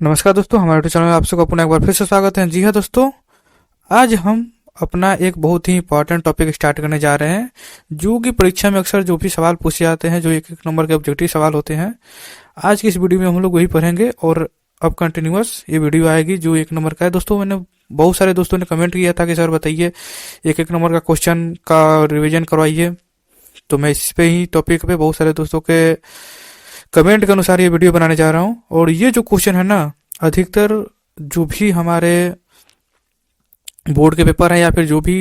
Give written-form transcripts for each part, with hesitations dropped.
नमस्कार दोस्तों, हमारे यूट्यूब चैनल में आप सबका पुनः एक बार फिर से स्वागत है। जी हाँ दोस्तों, आज हम अपना एक बहुत ही इंपॉर्टेंट टॉपिक स्टार्ट करने जा रहे हैं, जो कि परीक्षा में अक्सर जो भी सवाल पूछे जाते हैं, जो एक एक नंबर के ऑब्जेक्टिव सवाल होते हैं। आज की इस वीडियो में हम लोग वही पढ़ेंगे और अब कंटिन्यूअस ये वीडियो आएगी जो एक नंबर का है। दोस्तों, मैंने बहुत सारे दोस्तों ने कमेंट किया था कि सर बताइए एक एक नंबर का क्वेश्चन का रिविजन करवाइए, तो मैं इस पे ही टॉपिक पे बहुत सारे दोस्तों के कमेंट के अनुसार ये वीडियो बनाने जा रहा हूँ। और ये जो क्वेश्चन है ना, अधिकतर जो भी हमारे बोर्ड के पेपर है या फिर जो भी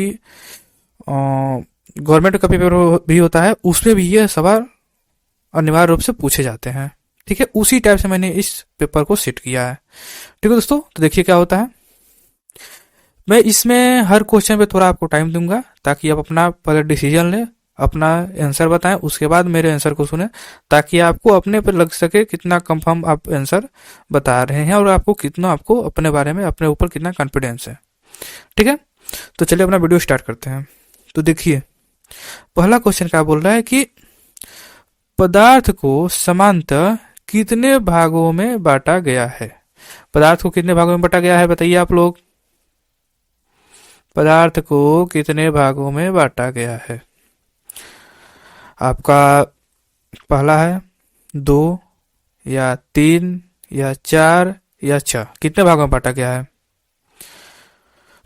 गवर्नमेंट का पेपर भी होता है, उसमें भी ये सवाल अनिवार्य रूप से पूछे जाते हैं। ठीक है, उसी टाइप से मैंने इस पेपर को सेट किया है। ठीक है दोस्तों, तो देखिए क्या होता है। मैं इसमें हर क्वेश्चन पे थोड़ा आपको टाइम दूंगा ताकि आप अपना पहले डिसीजन लें, अपना आंसर बताएं, उसके बाद मेरे आंसर को सुने, ताकि आपको अपने पर लग सके कितना कंफर्म आप आंसर बता रहे हैं और आपको अपने बारे में, अपने ऊपर कितना कॉन्फिडेंस है। ठीक है, तो चलिए अपना वीडियो स्टार्ट करते हैं। तो देखिए, पहला क्वेश्चन क्या बोल रहा है कि पदार्थ को समांतर कितने भागों में बांटा गया है। पदार्थ को कितने भागों में बांटा गया है, बताइए आप लोग। पदार्थ को कितने भागों में बांटा गया है? आपका पहला है 2 या 3 या 4 या 6। कितने भागों में बांटा गया है?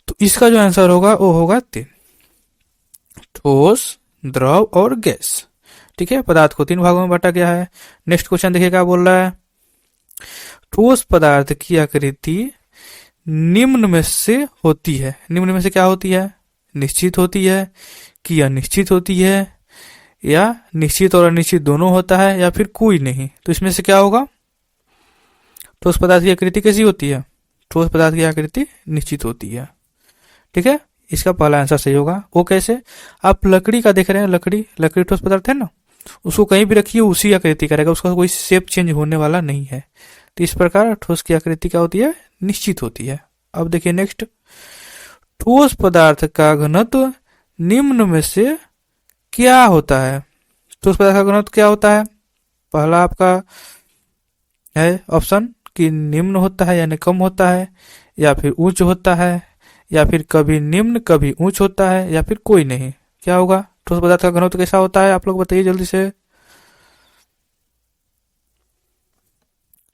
तो इसका जो आंसर होगा वो होगा 3। ठोस, द्रव और गैस। ठीक है, पदार्थ को 3 भागों में बांटा गया है। नेक्स्ट क्वेश्चन देखिए क्या बोल रहा है। ठोस पदार्थ की आकृति निम्न में से होती है। निम्न में से क्या होती है? निश्चित होती है कि अनिश्चित होती है, या निश्चित और अनिश्चित दोनों होता है, या फिर कोई नहीं। तो इसमें से क्या होगा? ठोस पदार्थ की आकृति कैसी होती है? ठोस पदार्थ की आकृति निश्चित होती है। ठीक है, इसका पहला आंसर सही होगा। वो कैसे? आप लकड़ी का देख रहे हैं, लकड़ी ठोस पदार्थ है ना, उसको कहीं भी रखिए उसी आकृति करेगा, उसका कोई शेप चेंज होने वाला नहीं है। तो इस प्रकार ठोस की आकृति क्या होती है? निश्चित होती है। अब देखिए नेक्स्ट, ठोस पदार्थ का घनत्व निम्न में से क्या होता है? ठोस पदार्थ का घनत्व क्या होता है? पहला आपका है ऑप्शन कि निम्न होता है यानी कम होता है, या फिर उच्च होता है, या फिर कभी निम्न कभी उच्च होता है, या फिर कोई नहीं। क्या होगा? ठोस पदार्थ का घनत्व कैसा होता है, आप लोग बताइए जल्दी से।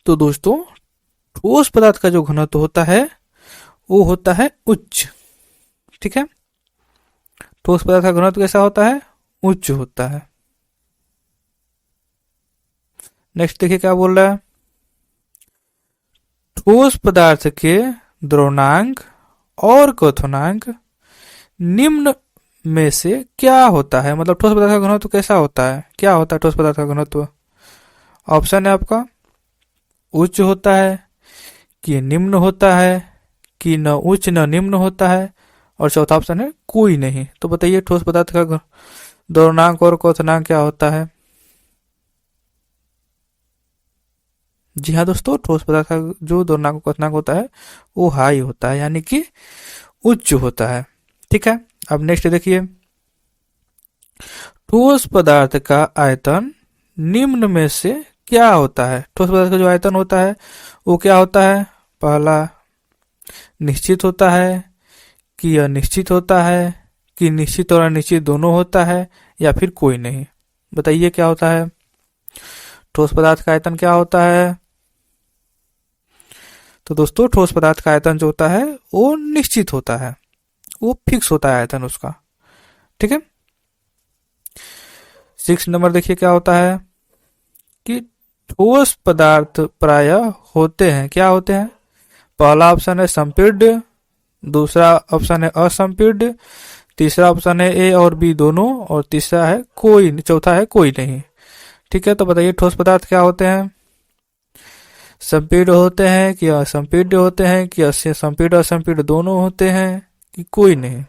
तो दोस्तों, ठोस पदार्थ का जो घनत्व होता है वो होता है उच्च। ठीक है, ठोस पदार्थ का घनत्व कैसा होता है? उच्च होता है। नेक्स्ट देखिए क्या बोल रहा है। ठोस पदार्थ के द्रवणांक और क्वथनांक निम्न में से क्या होता है? मतलब ठोस पदार्थ का घनत्व कैसा होता है, क्या होता है ठोस पदार्थ का घनत्व? ऑप्शन है आपका उच्च होता है, कि निम्न होता है, कि न उच्च न निम्न होता है, और चौथा ऑप्शन है कोई नहीं। तो बताइए ठोस पदार्थ का द्रवणांक और क्वथनांक क्या होता है? जी हाँ दोस्तों, ठोस पदार्थ का जो द्रवणांक क्वथनांक होता है वो हाई होता है, यानी कि उच्च होता है। ठीक है, अब नेक्स्ट देखिए, ठोस पदार्थ का आयतन निम्न में से क्या होता है? ठोस पदार्थ का जो आयतन होता है वो क्या होता है? पहला निश्चित होता है, कि अनिश्चित होता है, कि निश्चित और अनिश्चित दोनों होता है, या फिर कोई नहीं। बताइए क्या होता है? ठोस पदार्थ का आयतन क्या होता है? तो दोस्तों, ठोस पदार्थ का आयतन जो होता है वो निश्चित होता है, वो फिक्स होता है आयतन उसका। ठीक है, 6 नंबर देखिए क्या होता है कि ठोस पदार्थ प्रायः होते हैं, क्या होते हैं? पहला ऑप्शन है संपीड्य, दूसरा ऑप्शन है असंपीड्य, तीसरा ऑप्शन है ए और बी दोनों, और तीसरा है कोई, चौथा है कोई नहीं। ठीक है, तो बताइए ठोस पदार्थ क्या होते हैं? संपीड्य होते हैं, कि असंपीड्य होते हैं, कि संपीड्य असंपीड्य दोनों होते हैं, कि कोई नहीं।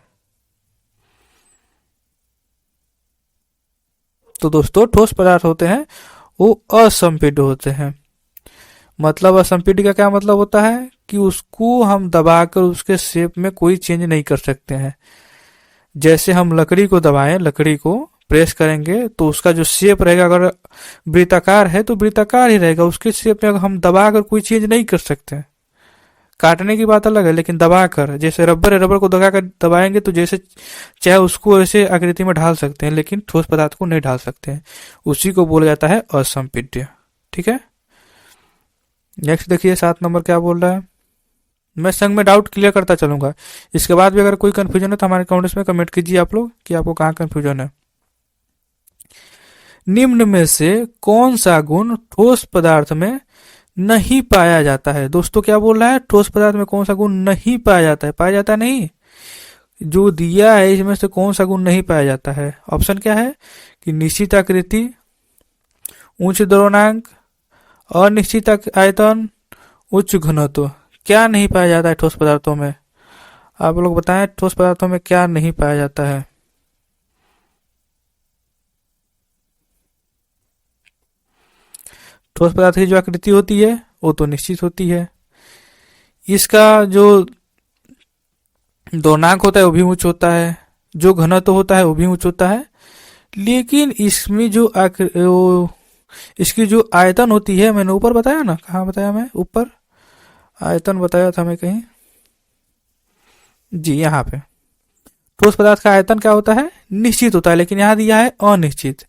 तो दोस्तों, ठोस पदार्थ होते हैं वो असंपीड्य होते हैं। मतलब असंपीड्य का क्या मतलब होता है? कि उसको हम दबाकर उसके शेप में कोई चेंज नहीं कर सकते हैं। जैसे हम लकड़ी को दबाएं, लकड़ी को प्रेस करेंगे तो उसका जो शेप रहेगा, अगर वृत्ताकार है तो वृत्ताकार ही रहेगा, उसके शेप में हम दबा कर कोई चेंज नहीं कर सकते। काटने की बात अलग है, लेकिन दबा कर, जैसे रबर है, रबर को दबा कर दबाएंगे तो जैसे चाहे उसको ऐसे आकृति में ढाल सकते हैं, लेकिन ठोस पदार्थ को नहीं ढाल सकते हैं। उसी को बोला जाता है असंपीड्य। ठीक है, नेक्स्ट देखिए 7 नंबर क्या बोल रहा है। मैं संग में डाउट क्लियर करता चलूंगा, इसके बाद भी अगर कोई कंफ्यूजन है तो हमारे कमेंट्स में कमेंट कीजिए आप लोग कि आपको कहाँ कंफ्यूजन है। निम्न में से कौन सा गुण ठोस पदार्थ में नहीं पाया जाता है? दोस्तों क्या बोल रहा है, ठोस पदार्थ में कौन सा गुण नहीं पाया जाता है? पाया जाता नहीं, जो दिया है इसमें से कौन सा गुण नहीं पाया जाता है? ऑप्शन क्या है कि निश्चित आकृति, उच्च द्रव्यमात्रा, अनिश्चित आयतन, उच्च घनत्व। क्या नहीं पाया जाता है ठोस पदार्थों में? आप लोग बताएं, ठोस पदार्थों में क्या नहीं पाया जाता है? ठोस पदार्थ की जो आकृति होती है वो तो निश्चित होती है, इसका जो दोनाक होता है वो भी उच्च होता है, जो घनत्व होता है वो भी उच्च होता है, लेकिन इसमें जो इसकी जो आयतन होती है, मैंने ऊपर बताया ना, कहाँ बताया मैं? ऊपर आयतन बताया था मैं कहीं, जी यहाँ पे। ठोस पदार्थ का आयतन क्या होता है? निश्चित होता है, लेकिन यहाँ दिया है अनिश्चित,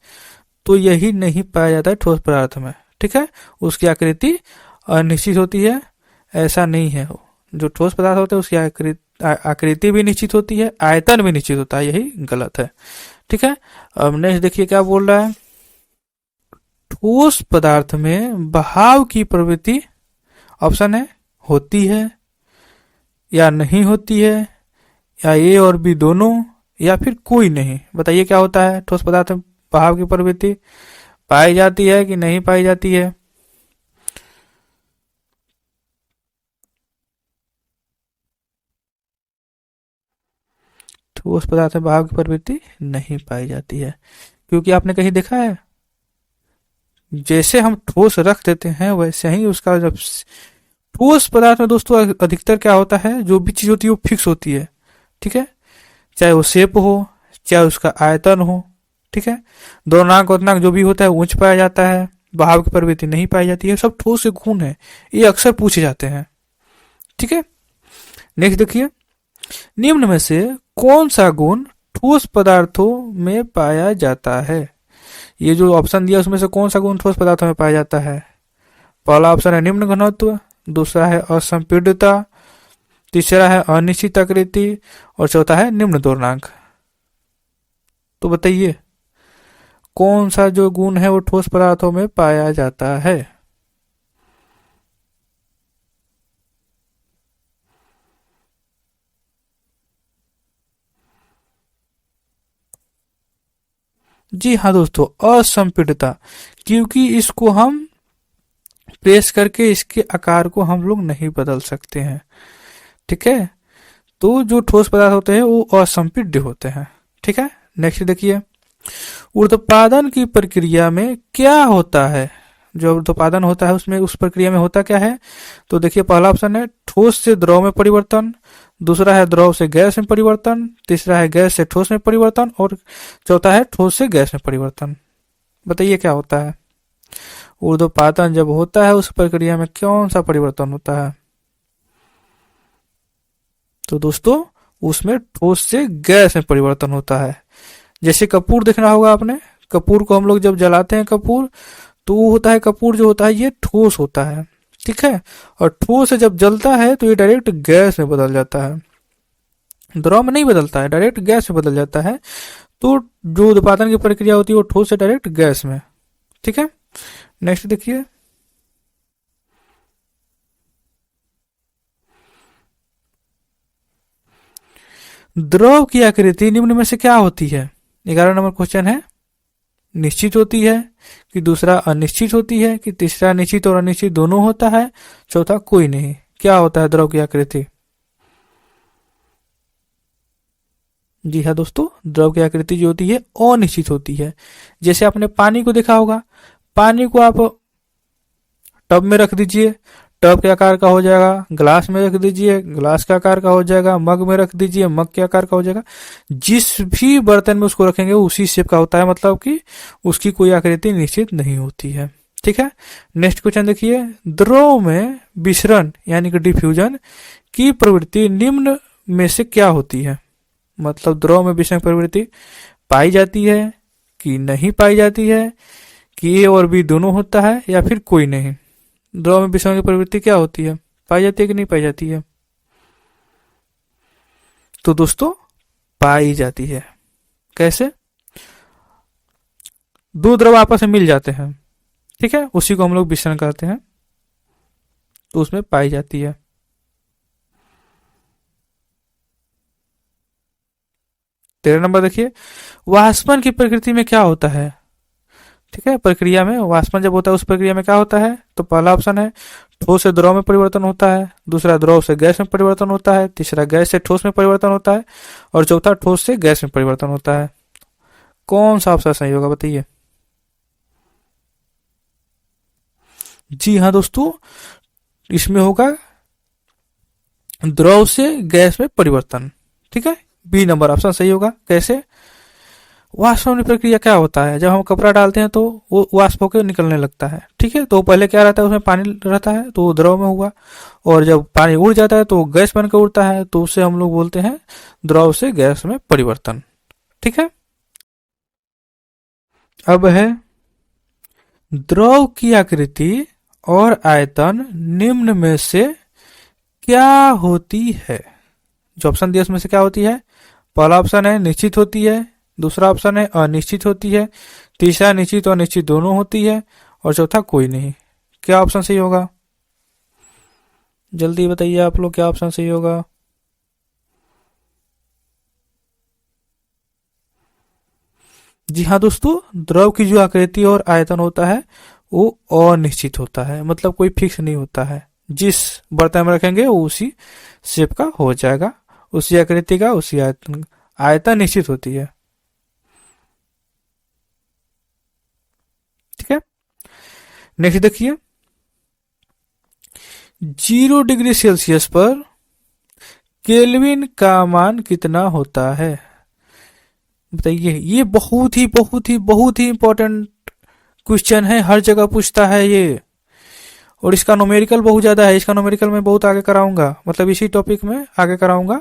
तो यही नहीं पाया जाता है ठोस पदार्थ में। ठीक है, उसकी आकृति अनिश्चित होती है, ऐसा नहीं है। जो ठोस पदार्थ होते हैं उसकी आकृति भी निश्चित होती है, आयतन भी निश्चित होता है, यही गलत है। ठीक है, अब नेक्स्ट देखिए क्या बोल रहा है। ठोस पदार्थ में बहाव की प्रवृत्ति, ऑप्शन है होती है या नहीं होती है, या ए और बी दोनों, या फिर कोई नहीं। बताइए क्या होता है? ठोस पदार्थ में बहाव की प्रवृत्ति पाई जाती है कि नहीं पाई जाती है? ठोस पदार्थ में बहाव की प्रवृत्ति नहीं पाई जाती है, क्योंकि आपने कहीं देखा है, जैसे हम ठोस रख देते हैं वैसे ही उसका जब ठोस पदार्थ में दोस्तों अधिकतर क्या होता है, जो भी चीज होती है वो फिक्स होती है। ठीक है, चाहे वो शेप हो, चाहे उसका आयतन हो। ठीक है, द्रव्यमात्रा उतनाक जो भी होता है उच्च पाया जाता है, बहाव की प्रवृत्ति नहीं पाई जाती है। सब ठोस के गुण है, ये अक्सर पूछे जाते हैं। ठीक है, नेक्स्ट देखिए, निम्न में से कौन सा गुण ठोस पदार्थों में पाया जाता है? ये जो ऑप्शन दिया उसमें से कौन सा गुण ठोस पदार्थों में पाया जाता है? पहला ऑप्शन है निम्न घनत्व, दूसरा है असंपीड्यता, तीसरा है अनिश्चित आकृति, और चौथा है निम्न द्रव्यमात्रा। तो बताइए कौन सा जो गुण है वो ठोस पदार्थों में पाया जाता है? जी हाँ दोस्तों, असंपीड्यता, क्योंकि इसको हम प्रेस करके इसके आकार को हम लोग नहीं बदल सकते हैं। ठीक है, तो जो ठोस पदार्थ होते हैं वो असंपीड्य होते हैं। ठीक है, नेक्स्ट देखिए, ऊर्ध्वपादन की प्रक्रिया में क्या होता है? जो ऊर्ध्वपादन होता है उसमें, उस प्रक्रिया में होता क्या है? तो देखिए पहला ऑप्शन है ठोस से द्रव में परिवर्तन, दूसरा है द्रव से गैस में परिवर्तन, तीसरा है गैस से ठोस में परिवर्तन, और चौथा है ठोस से गैस में परिवर्तन। बताइए क्या होता है? ऊर्ध्वपातन जब होता है उस प्रक्रिया में कौन सा परिवर्तन होता है? तो दोस्तों उसमें ठोस से गैस में परिवर्तन होता है। जैसे कपूर देखना होगा आपने, कपूर को हम लोग जब जलाते हैं कपूर, तो वो होता है, कपूर जो होता है ये ठोस होता है। ठीक है, और ठोस जब जलता है तो ये डायरेक्ट गैस में बदल जाता है, द्रव में नहीं बदलता है, डायरेक्ट गैस में बदल जाता है। तो जो उत्पादन की प्रक्रिया होती है वो ठोस से डायरेक्ट गैस में। ठीक है, नेक्स्ट देखिए, द्रव की आकृति निम्न में से क्या होती है? 11 नंबर क्वेश्चन है, निश्चित होती है कि दूसरा अनिश्चित होती है कि तीसरा निश्चित और अनिश्चित दोनों होता है, चौथा कोई नहीं। क्या होता है द्रव की आकृति? जी हाँ दोस्तों, द्रव की आकृति जो होती है अनिश्चित होती है। जैसे आपने पानी को देखा होगा, पानी को आप टब में रख दीजिए, टब के आकार का हो जाएगा, ग्लास में रख दीजिए, ग्लास के आकार का हो जाएगा, मग में रख दीजिए, मग के आकार का हो जाएगा। जिस भी बर्तन में उसको रखेंगे उसी शेप का होता है, मतलब कि उसकी कोई आकृति निश्चित नहीं होती है। ठीक है, नेक्स्ट क्वेश्चन देखिए, द्रव में विसरण यानी कि डिफ्यूजन की प्रवृत्ति निम्न में से क्या होती है? मतलब द्रव में विसरण प्रवृत्ति पाई जाती है कि नहीं पाई जाती है, कि ए और बी दोनों होता है, या फिर कोई नहीं? द्रव में विसरण की प्रवृत्ति क्या होती है, पाई जाती है कि नहीं पाई जाती है? तो दोस्तों पाई जाती है। कैसे? दो द्रव आपस में मिल जाते हैं, ठीक है, उसी को हम लोग विसरण कहते हैं, तो उसमें पाई जाती है। तेरह नंबर देखिए, वाष्पन की प्रकृति में क्या होता है? ठीक है, प्रक्रिया में वाष्पन जब होता है उस प्रक्रिया में क्या होता है? तो पहला ऑप्शन है ठोस से द्रव में परिवर्तन होता है, दूसरा द्रव से गैस में परिवर्तन होता है, तीसरा गैस से ठोस में परिवर्तन होता है, और चौथा ठोस से गैस में परिवर्तन होता है। कौन सा ऑप्शन सही होगा बताइए? जी हाँ दोस्तों, इसमें होगा द्रव से गैस में परिवर्तन। ठीक है, बी नंबर ऑप्शन सही होगा। कैसे? वाष्पन प्रक्रिया क्या होता है, जब हम कपड़ा डालते हैं तो वो वाष्प होकर निकलने लगता है। ठीक है, तो पहले क्या रहता है, उसमें पानी रहता है तो वो द्रव में हुआ, और जब पानी उड़ जाता है तो गैस बनकर उड़ता है, तो उससे हम लोग बोलते हैं द्रव से गैस में परिवर्तन। ठीक है, अब है द्रव की आकृति और आयतन निम्न में से क्या होती है? जो ऑप्शन दिया उसमें से क्या होती है? पहला ऑप्शन है निश्चित होती है, दूसरा ऑप्शन है अनिश्चित होती है, तीसरा निश्चित और अनिश्चित दोनों होती है, और चौथा कोई नहीं। क्या ऑप्शन सही होगा? जल्दी बताइए आप लोग, क्या ऑप्शन सही होगा? जी हाँ दोस्तों, द्रव की जो आकृति और आयतन होता है वो अनिश्चित होता है, मतलब कोई फिक्स नहीं होता है। जिस बर्तन में रखेंगे वो उसी शेप का हो जाएगा, उसी आकृति का, उसी आयतन। आयतन निश्चित होती है। ठीक है, नेक्स्ट देखिए, 0 डिग्री सेल्सियस पर केल्विन का मान कितना होता है? बताइए, ये बहुत ही इंपॉर्टेंट क्वेश्चन है, हर जगह पूछता है ये, और इसका न्यूमेरिकल बहुत ज्यादा है। इसका न्यूमेरिकल मैं बहुत आगे कराऊंगा, मतलब इसी टॉपिक में आगे कराऊंगा,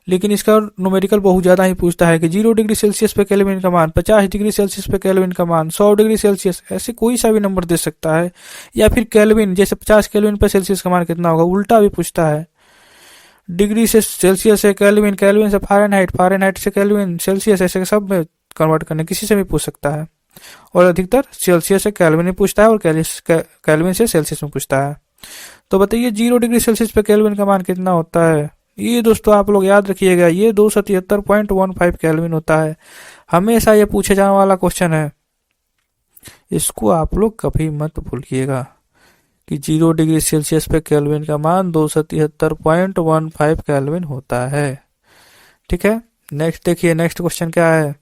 लेकिन इसका न्यूमेरिकल बहुत ज्यादा ही पूछता है कि 0 डिग्री सेल्सियस पे केल्विन का मान, 50 डिग्री सेल्सियस पे केल्विन का मान, 100 डिग्री सेल्सियस, ऐसे कोई सा भी नंबर दे सकता है, या फिर केल्विन, जैसे 50 केल्विन पे सेल्सियस का मान कितना होगा, उल्टा भी पूछता है। डिग्री से सेल्सियस से केल्विन, केल्विन से फारेनहाइट, फारेनहाइट से केल्विन, सेल्सियस, ऐसे सब में कन्वर्ट करने किसी से भी पूछ सकता है, और अधिकतर सेल्सियस से केल्विन में पूछता है, और केल्विन से सेल्सियस में पूछता है। तो बताइए 0 डिग्री सेल्सियस पे केल्विन का मान कितना होता है? ये दोस्तों आप लोग याद रखिएगा, ये 273.15 केल्विन होता है। हमेशा ये पूछे जाने वाला क्वेश्चन है, इसको आप लोग कभी मत भूलिएगा कि 0 डिग्री सेल्सियस पे केल्विन का मान 273.15 केल्विन होता है। ठीक है, नेक्स्ट देखिए, नेक्स्ट क्वेश्चन क्या है?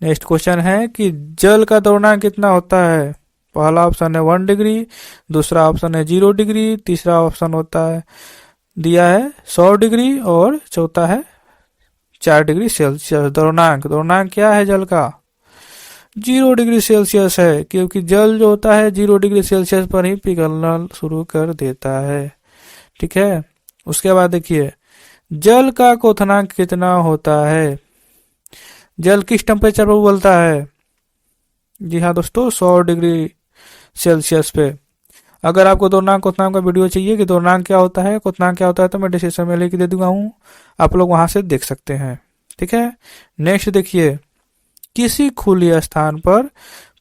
नेक्स्ट क्वेश्चन है कि जल का द्रव्यमान कितना होता है? पहला ऑप्शन है 1 डिग्री, दूसरा ऑप्शन है 0 डिग्री, तीसरा ऑप्शन होता है दिया है 100 डिग्री, और चौथा है 4 डिग्री सेल्सियस। द्रव्यमान क्या है जल का? 0 डिग्री सेल्सियस है, क्योंकि जल जो होता है 0 डिग्री सेल्सियस पर ही पिघलना शुरू कर देता है। ठीक है, उसके बाद देखिए, जल का क्वथनांक कितना होता है? जल किस टेम्परेचर पर उबलता है? जी हाँ दोस्तों, 100 डिग्री सेल्सियस पे। अगर आपको द्रव्यमान क्वथनांक का वीडियो चाहिए कि द्रव्यमान क्या होता है, क्वथनांक क्या होता है, तो मैं डिस्क्रिप्शन में लिख दे दूंगा हूँ, आप लोग वहां से देख सकते हैं। ठीक है, नेक्स्ट देखिए, किसी खुले स्थान पर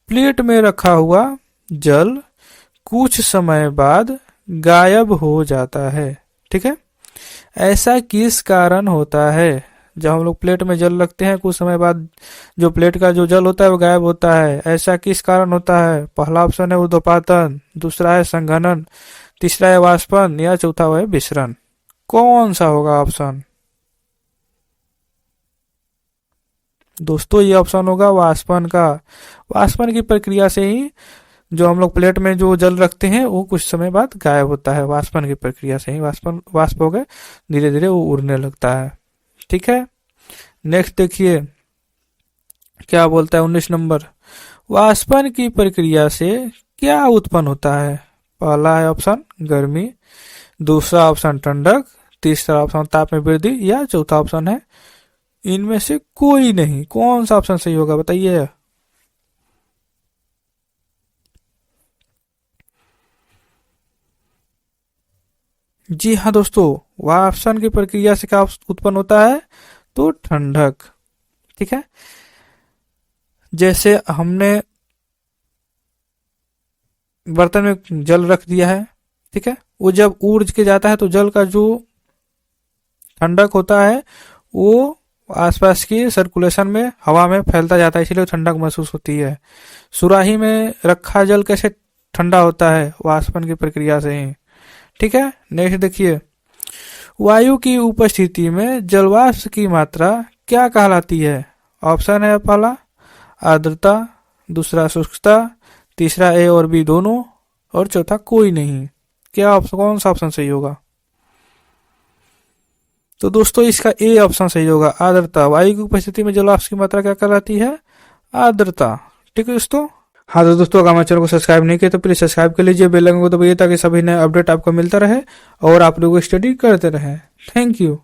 प्लेट में रखा हुआ जल कुछ समय बाद गायब हो जाता है। ठीक है, ऐसा किस कारण होता है? जब हम लोग प्लेट में जल रखते हैं, कुछ समय बाद जो प्लेट का जो जल होता है वो गायब होता है, ऐसा किस कारण होता है? पहला ऑप्शन है ऊर्ध्वपातन, दूसरा है संघनन, तीसरा है वाष्पन, या चौथा है विसरण। कौन सा होगा ऑप्शन? दोस्तों ये ऑप्शन होगा वाष्पन का। वाष्पन की प्रक्रिया से ही जो हम लोग प्लेट में जो जल रखते हैं वो कुछ समय बाद गायब होता है, वाष्पन की प्रक्रिया से ही वाष्प हो गए, धीरे धीरे वो उड़ने लगता है। ठीक है, नेक्स्ट देखिए क्या बोलता है 19 नंबर, वाष्पन की प्रक्रिया से क्या उत्पन्न होता है? पहला है ऑप्शन गर्मी, दूसरा ऑप्शन ठंडक, तीसरा ऑप्शन ताप में वृद्धि, या चौथा ऑप्शन है इनमें से कोई नहीं। कौन सा ऑप्शन सही होगा बताइए। जी हाँ दोस्तों, वाष्पन की प्रक्रिया से क्या उत्पन्न होता है? तो ठंडक। ठीक है, जैसे हमने बर्तन में जल रख दिया है, ठीक है, वो जब उड़ के जाता है तो जल का जो ठंडक होता है वो आसपास की सर्कुलेशन में हवा में फैलता जाता है, इसलिए ठंडक महसूस होती है। सुराही में रखा जल कैसे ठंडा होता है? वाष्पन की प्रक्रिया से ही। ठीक है, नेक्स्ट देखिए, वायु की उपस्थिति में जलवाष्प की मात्रा क्या कहलाती है? ऑप्शन है पहला आर्द्रता, दूसरा शुष्कता, तीसरा ए और बी दोनों, और चौथा कोई नहीं। क्या ऑप्शन, कौन सा ऑप्शन सही होगा? तो दोस्तों इसका ए ऑप्शन सही होगा, आर्द्रता। वायु की उपस्थिति में जलवाष्प की मात्रा क्या कहलाती है? आर्द्रता। ठीक है दोस्तों। हाँ तो दोस्तों, अगर हमारे चैनल को सब्सक्राइब नहीं किया तो प्लीज सब्सक्राइब कर लीजिए, बेल आइकन को दबाइए ताकि सभी नए अपडेट आपको मिलता रहे और आप लोग स्टडी करते रहे। Thank you.